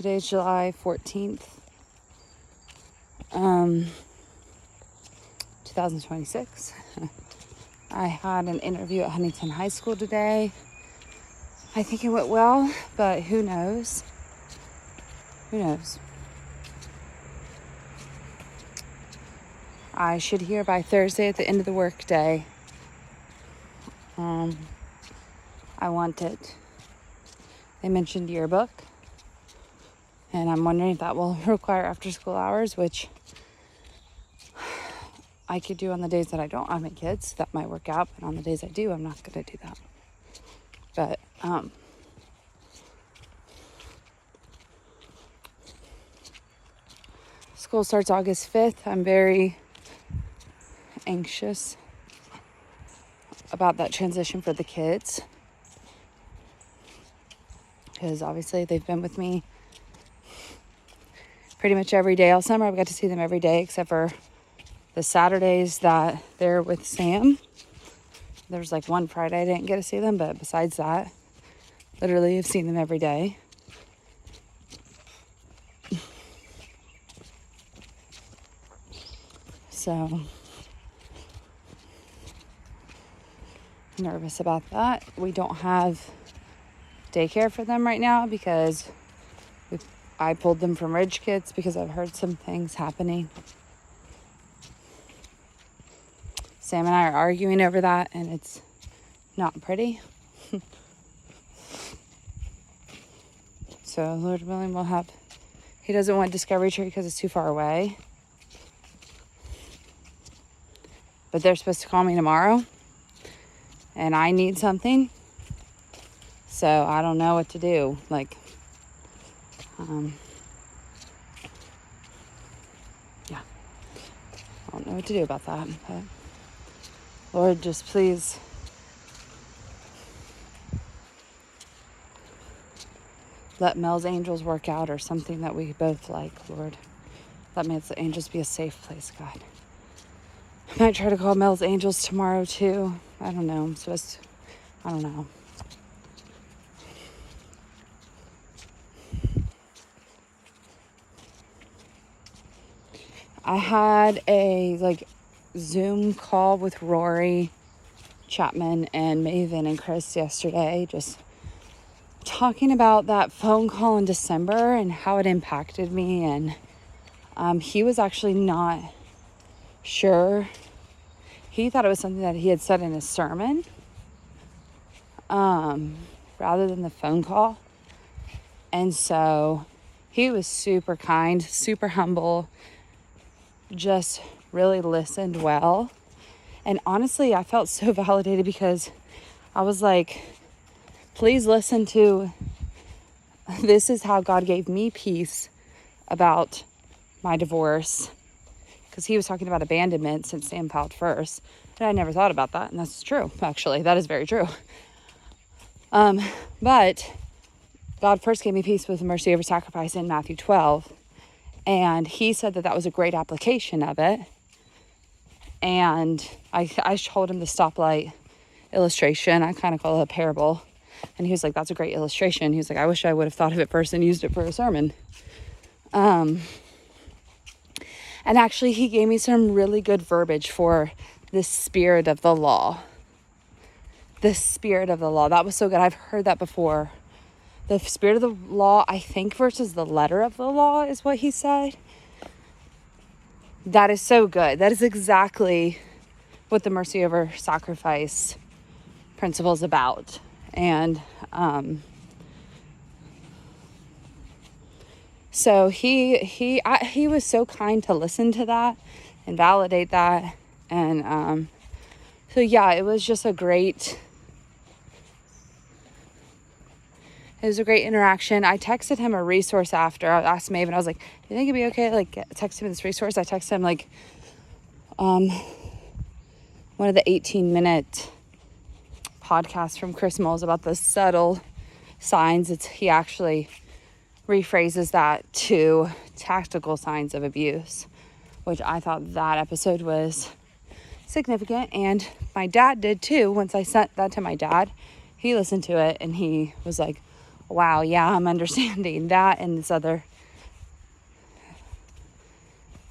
Today's July 14th, 2026. I had an interview at Huntington High School today. I think it went well, but who knows? Who knows? I should hear by Thursday at the end of the workday. I want it. They mentioned yearbook, and I'm wondering if that will require after school hours, which I could do on the days that I don't have my kids. That might work out, but on the days I do, I'm not going to do that. But school starts August 5th. I'm very anxious about that transition for the kids, because obviously they've been with me pretty much every day all summer. I've got to see them every day except for the Saturdays that they're with Sam. There's like one Friday I didn't get to see them, but besides that, literally I've seen them every day. So nervous about that. We don't have daycare for them right now because I pulled them from Ridge Kids because I've heard some things happening. Sam and I are arguing over that, and it's not pretty. So Lord willing, we'll have... He doesn't want Discovery Tree because it's too far away. But they're supposed to call me tomorrow, and I need something. So I don't know what to do. Yeah. I don't know what to do about that. But Lord, just please let Mel's Angels work out, or something that we both like, Lord. Let Mel's Angels be a safe place, God. I might try to call Mel's Angels tomorrow too. I don't know. I don't know. I had a Zoom call with Rory Chapman and Maven and Chris yesterday, just talking about that phone call in December and how it impacted me. And he was actually not sure. He thought it was something that he had said in his sermon, rather than the phone call. And so he was super kind, super humble, just really listened well. And honestly, I felt so validated because I was like, please listen to, this is how God gave me peace about my divorce. Because he was talking about abandonment since Sam filed first. And I never thought about that. And that's true, actually. That is very true. But God first gave me peace with mercy over sacrifice in Matthew 12. And he said that was a great application of it. And I told him the stoplight illustration. I kind of call it a parable. And he was like, that's a great illustration. He was like, I wish I would have thought of it first and used it for a sermon. And actually, he gave me some really good verbiage for the spirit of the law. The spirit of the law. That was so good. I've heard that before. The spirit of the law, I think, versus the letter of the law is what he said. That is so good. That is exactly what the mercy over sacrifice principle is about. And so he was so kind to listen to that and validate that. And so yeah, it was just a great interaction. I texted him a resource after. I asked Maven, I was like, do you think it'd be okay to text him this resource? I texted him one of the 18-minute podcasts from Chris Moles about the subtle signs. He actually rephrases that to tactical signs of abuse, which I thought that episode was significant. And my dad did too. Once I sent that to my dad, he listened to it and he was like, wow, yeah, I'm understanding that. And this other,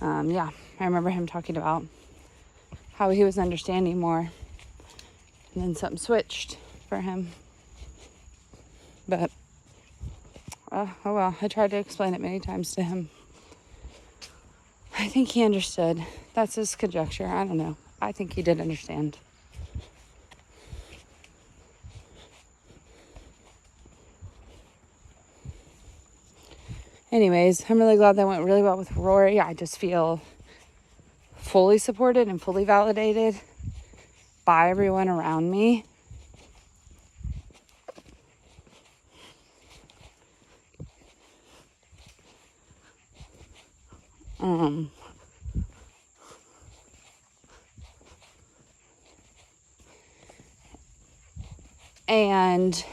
yeah, I remember him talking about how he was understanding more. And then something switched for him. But, oh well, I tried to explain it many times to him. I think he understood. That's his conjecture. I don't know. I think he did understand. Anyways, I'm really glad that went really well with Rory. I just feel fully supported and fully validated by everyone around me. And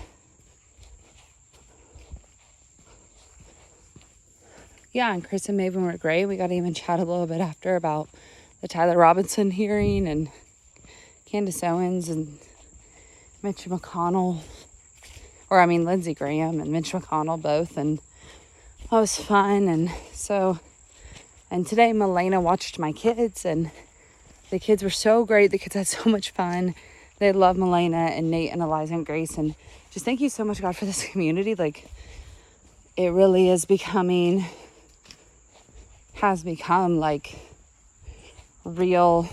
yeah, and Chris and Maven were great. We got to even chat a little bit after about the Tyler Robinson hearing and Candace Owens and Mitch McConnell, Lindsey Graham and Mitch McConnell both. And that was fun. And today Milena watched my kids, and the kids were so great. The kids had so much fun. They love Milena and Nate and Eliza and Grace. And just thank you so much, God, for this community. Like, it really has become like real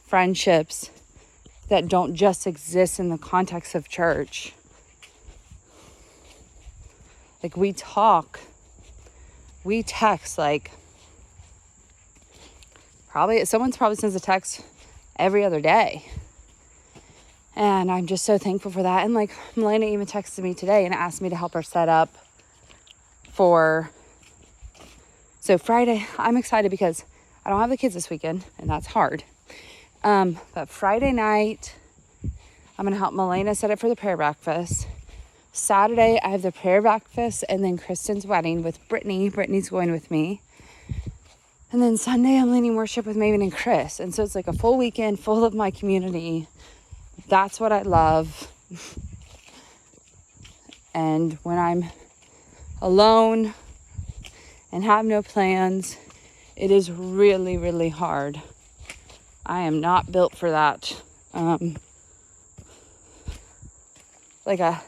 friendships that don't just exist in the context of church. Like, we text, like, someone probably sends a text every other day. And I'm just so thankful for that. And like, Milena even texted me today and asked me to help her set up so Friday. I'm excited because I don't have the kids this weekend, and that's hard. But Friday night, I'm going to help Milena set up for the prayer breakfast. Saturday, I have the prayer breakfast and then Kristen's wedding with Brittany. Brittany's going with me. And then Sunday, I'm leading worship with Maven and Chris. And so it's like a full weekend full of my community. That's what I love. And when I'm alone and have no plans, it is really, really hard. I am not built for that. Like a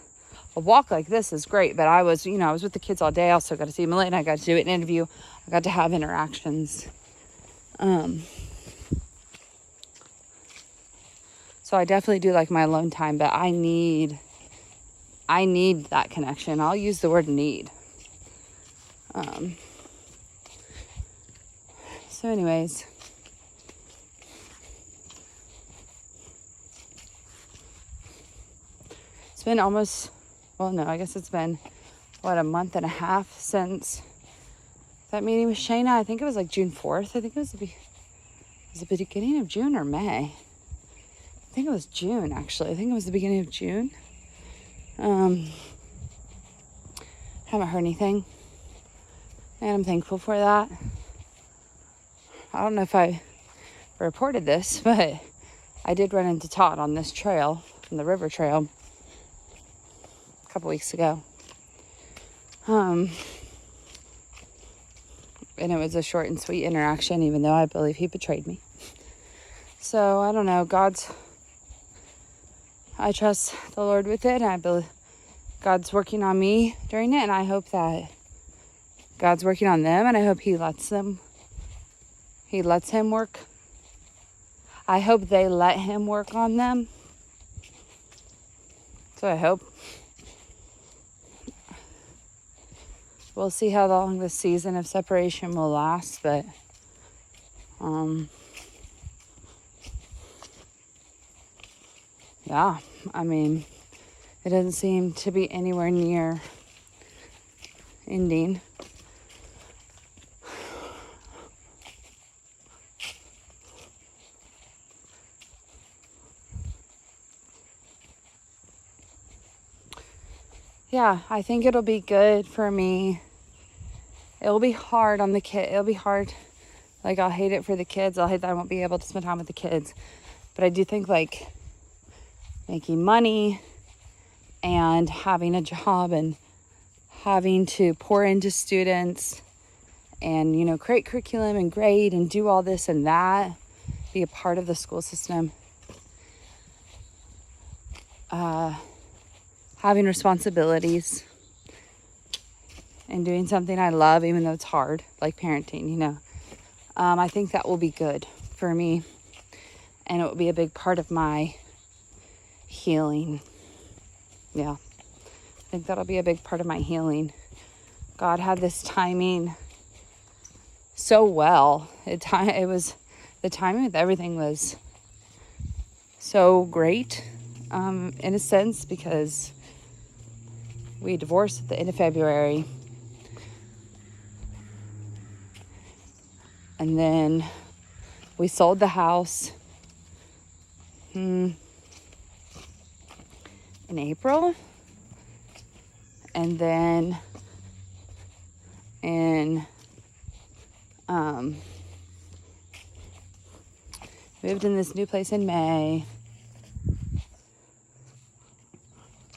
walk like this is great, but I was with the kids all day. I also got to see Milena. I got to do an interview. I got to have interactions. So I definitely do like my alone time, but I need that connection. I'll use the word need. So anyways, it's been it's been a month and a half since that meeting with Shayna. I think it was like June 4th. I think it was the beginning of June or May. I think it was June, actually. I think it was the beginning of June. Haven't heard anything, and I'm thankful for that. I don't know if I reported this, but I did run into Todd on this trail, on the river trail, a couple weeks ago. And it was a short and sweet interaction, even though I believe he betrayed me. So I don't know. I trust the Lord with it, and I believe God's working on me during it, and I hope that God's working on them, and I hope He lets Him work. I hope they let Him work on them. So I hope. We'll see how long this season of separation will last, but yeah, it doesn't seem to be anywhere near ending. Yeah, I think it'll be good for me. It'll be hard on the kid. It'll be hard. Like, I'll hate it for the kids. I'll hate that I won't be able to spend time with the kids. But I do think, like, making money and having a job and having to pour into students and, you know, create curriculum and grade and do all this and that, be a part of the school system. Having responsibilities and doing something I love, even though it's hard, like parenting, you know. I think that will be good for me, and it will be a big part of my healing. Yeah, I think that'll be a big part of my healing. God had this timing so well. It was, the timing with everything was so great, in a sense, because we divorced at the end of February. And then we sold the house in April. And then moved in this new place in May.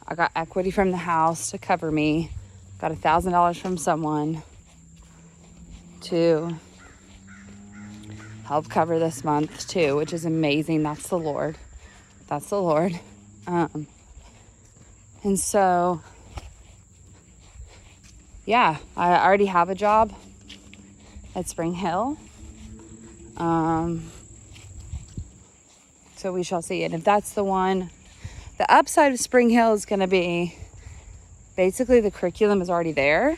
I got equity from the house to cover me. Got $1,000 from someone to help cover this month too, which is amazing. That's the Lord. That's the Lord. And so, yeah, I already have a job at Spring Hill. So we shall see. And if that's the one, the upside of Spring Hill is going to be basically the curriculum is already there.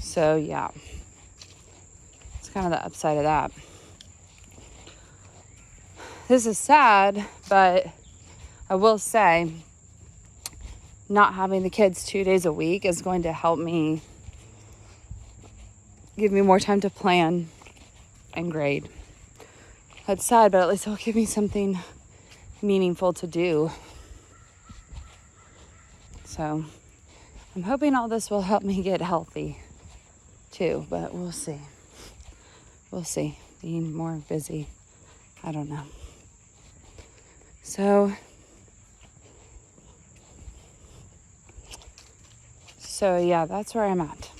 So yeah, it's kind of the upside of that. This is sad, but I will say not having the kids 2 days a week is going to help me, give me more time to plan and grade. That's sad, but at least it'll give me something meaningful to do. So I'm hoping all this will help me get healthy too, but we'll see. We'll see. Being more busy, I don't know. So yeah, that's where I'm at.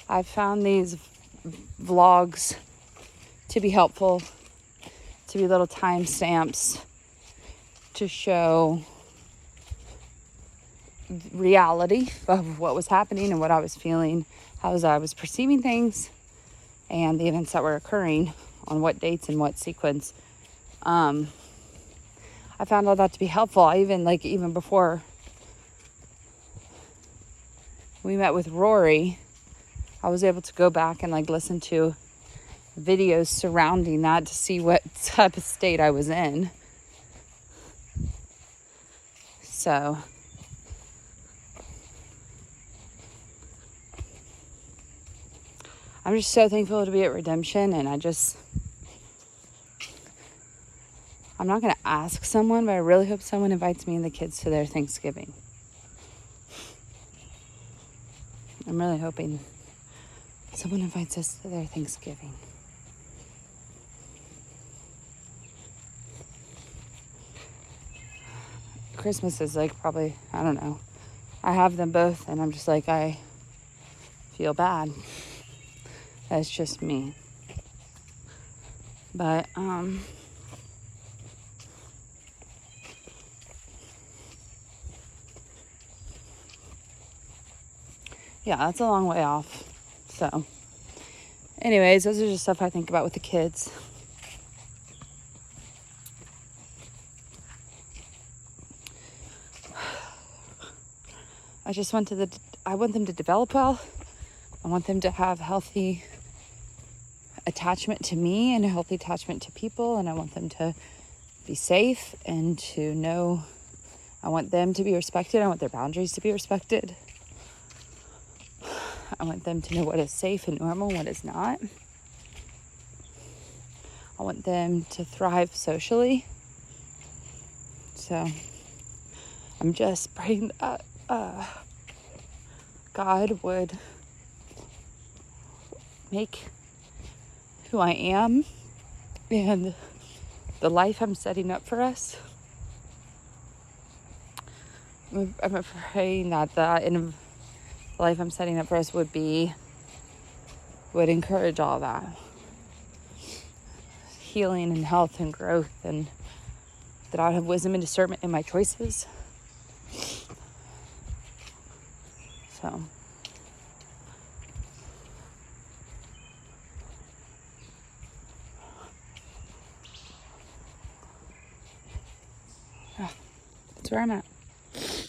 I've found these vlogs to be helpful, to be little timestamps to show reality of what was happening and what I was feeling, how I was perceiving things, and the events that were occurring on what dates and what sequence. I found all that to be helpful. I even before we met with Rory, I was able to go back and listen to videos surrounding that to see what type of state I was in. So I'm just so thankful to be at Redemption, and I'm not going to ask someone, but I really hope someone invites me and the kids to their Thanksgiving. I'm really hoping someone invites us to their Thanksgiving. Christmas is probably, I don't know. I have them both, and I'm just I feel bad. That's just me. But, yeah, that's a long way off. So, anyways, those are just stuff I think about with the kids. I want them to develop well. I want them to have healthy attachment to me and a healthy attachment to people. And I want them to be safe and to know, I want them to be respected. I want their boundaries to be respected. I want them to know what is safe and normal and what is not. I want them to thrive socially. So I'm just praying that God would make who I am and the life I'm setting up for us, I'm praying that the life I'm setting up for us would encourage all that healing and health and growth, and that I would have wisdom and discernment in my choices. So that's where I'm at.